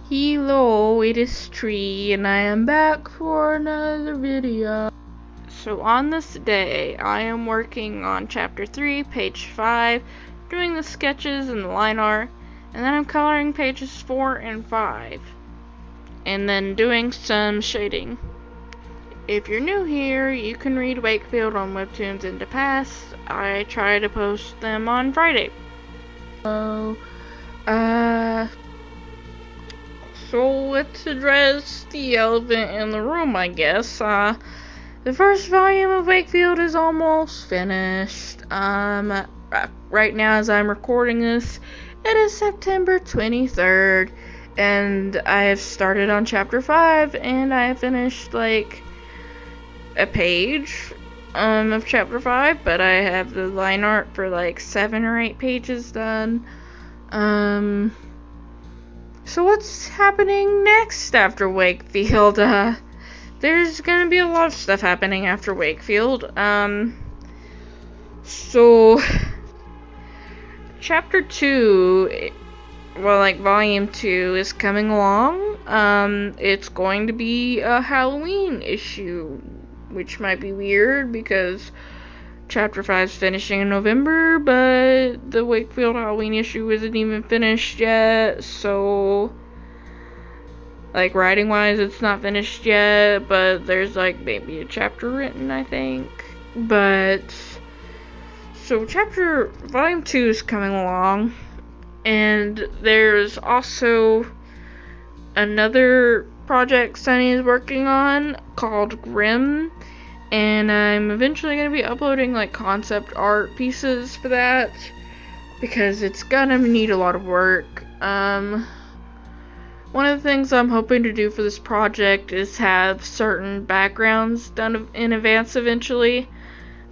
Hello, it is Tree, and I am back for another video. So on this day, I am working on chapter 3, page 5, doing the sketches and the line art, and then I'm coloring pages 4 and 5, and then doing some shading. If you're new here, you can read Wakefield on Webtoons and Tapas. I try to post them on Friday. So let's address the elephant in the room, I guess. The first volume of Wakefield is almost finished. Right now as I'm recording this, it is September 23rd, and I have started on chapter 5, and I have finished, like, a page, of chapter 5, but I have the line art for, like, 7 or 8 pages done. So what's happening next after Wakefield? There's gonna be a lot of stuff happening after Wakefield. So chapter 2, well, like volume 2 is coming along. It's going to be a Halloween issue, which might be weird because chapter 5 is finishing in November, but the Wakefield Halloween issue isn't even finished yet, so, like, writing-wise, it's not finished yet, but there's, like, maybe a chapter written, I think. But, so volume 2 is coming along, and there's also another project Sunny is working on called Grimm, and I'm eventually going to be uploading, like, concept art pieces for that, because it's gonna need a lot of work. One of the things I'm hoping to do for this project is have certain backgrounds done in advance eventually,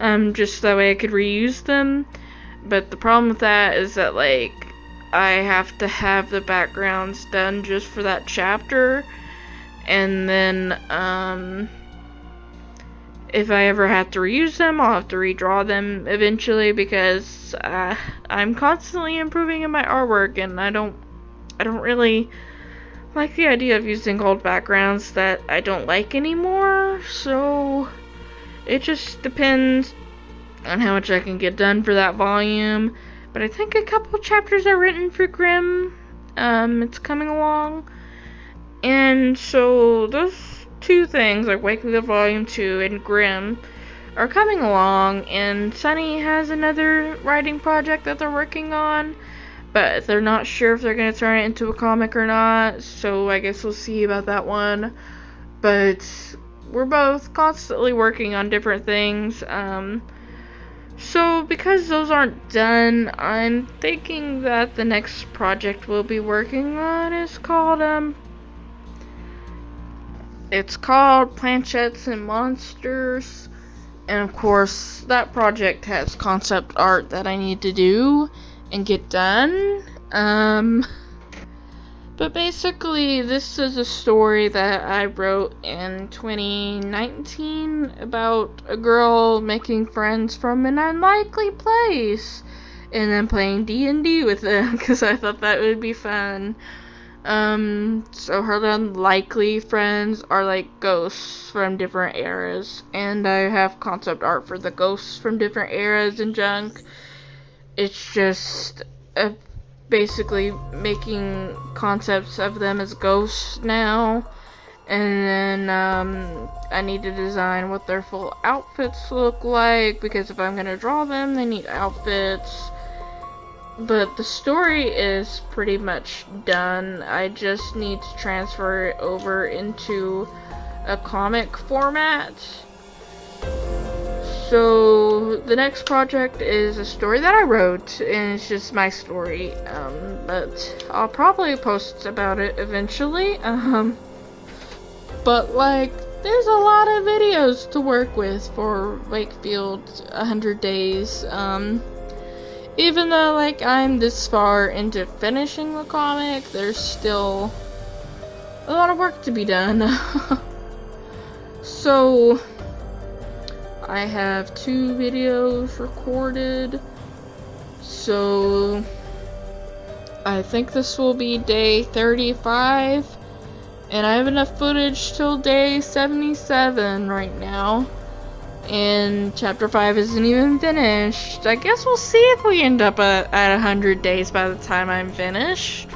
just that way I could reuse them, but the problem with that is that, like, I have to have the backgrounds done just for that chapter, and then, if I ever have to reuse them, I'll have to redraw them eventually, because I'm constantly improving in my artwork, and I don't really like the idea of using old backgrounds that I don't like anymore. So it just depends on how much I can get done for that volume. But I think a couple chapters are written for Grimm. It's coming along, and so those two things, like Wakefield Volume 2 and Grimm, are coming along, and Sunny has another writing project that they're working on, but they're not sure if they're going to turn it into a comic or not, so I guess we'll see about that one. But we're both constantly working on different things, so because those aren't done, I'm thinking that the next project we'll be working on is called, it's called Planchettes and Monsters, and of course that project has concept art that I need to do and get done. But basically this is a story that I wrote in 2019 about a girl making friends from an unlikely place and then playing D&D with them, because I thought that would be fun. So her unlikely friends are like ghosts from different eras, and I have concept art for the ghosts from different eras and junk. It's just basically making concepts of them as ghosts now, and then I need to design what their full outfits look like, because if I'm gonna draw them, they need outfits. But the story is pretty much done. I just need to transfer it over into a comic format. So the next project is a story that I wrote, and it's just my story. But I'll probably post about it eventually. But, like, there's a lot of videos to work with for Wakefield 100 Days. Even though, like, I'm this far into finishing the comic, there's still a lot of work to be done. So, I have 2 videos recorded, so I think this will be day 35, and I have enough footage till day 77 right now. And chapter 5 isn't even finished. I guess we'll see if we end up at 100 days by the time I'm finished.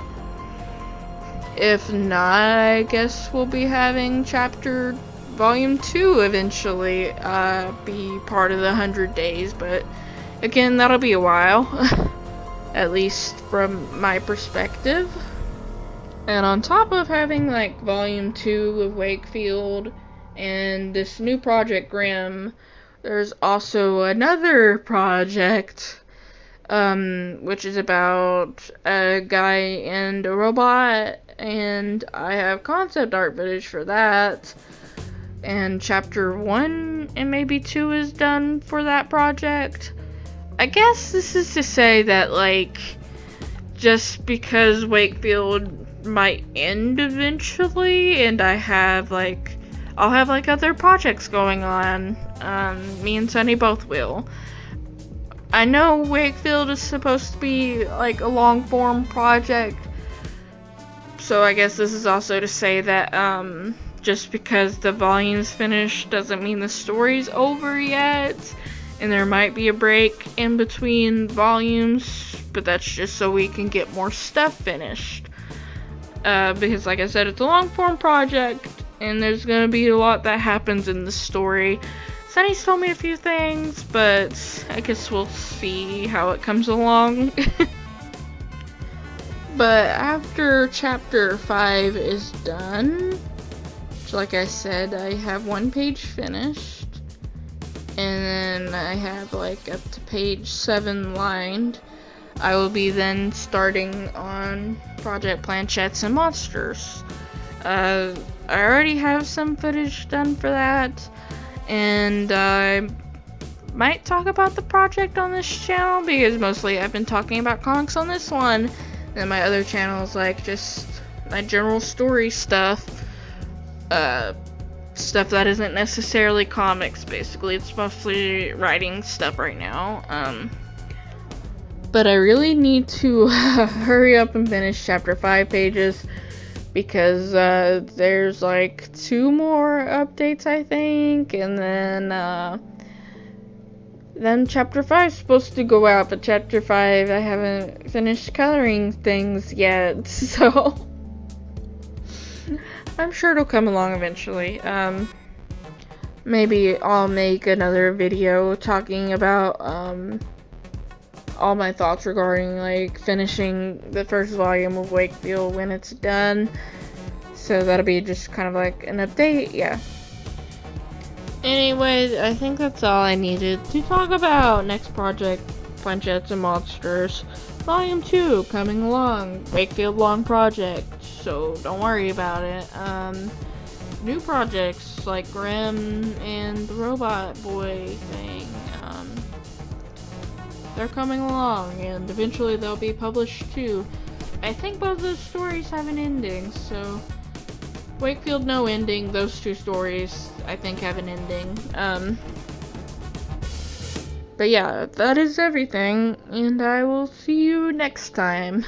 If not, I guess we'll be having volume 2 eventually be part of the 100 days, but again, that'll be a while. At least from my perspective. And on top of having like volume 2 of Wakefield and this new project Grimm, there's also another project which is about a guy and a robot, and I have concept art footage for that. And chapter 1 and maybe 2 is done for that project. I guess this is to say that, like, just because Wakefield might end eventually, and I'll have, other projects going on, me and Sunny both will. I know Wakefield is supposed to be, like, a long-form project, so I guess this is also to say that, just because the volume's finished doesn't mean the story's over yet. And there might be a break in between volumes, but that's just so we can get more stuff finished. Because like I said, it's a long form project, and there's gonna be a lot that happens in the story. Sunny's told me a few things, but I guess we'll see how it comes along. But after chapter 5 is done, like I said, I have one page finished. And then I have like up to page 7 lined. I will be then starting on Project Planchettes and Monsters. I already have some footage done for that, and I might talk about the project on this channel because mostly I've been talking about comics on this one, and my other channels like just my general story stuff. Stuff that isn't necessarily comics, basically. It's mostly writing stuff right now. But I really need to hurry up and finish chapter 5 pages because there's like 2 more updates, I think, and then chapter 5 is supposed to go out, but chapter 5 I haven't finished coloring things yet, so I'm sure it'll come along eventually. Maybe I'll make another video talking about all my thoughts regarding like finishing the first volume of Wakefield when it's done. So that'll be just kind of like an update, yeah. Anyway, I think that's all I needed to talk about. Next project, Planchettes and Monsters, Volume 2 coming along. Wakefield long project, so don't worry about it. New projects like Grimm and the Robot Boy thing, they're coming along, and eventually they'll be published too. I think both those stories have an ending, so Wakefield no ending, those 2 stories I think have an ending. But yeah, that is everything, and I will see you next time.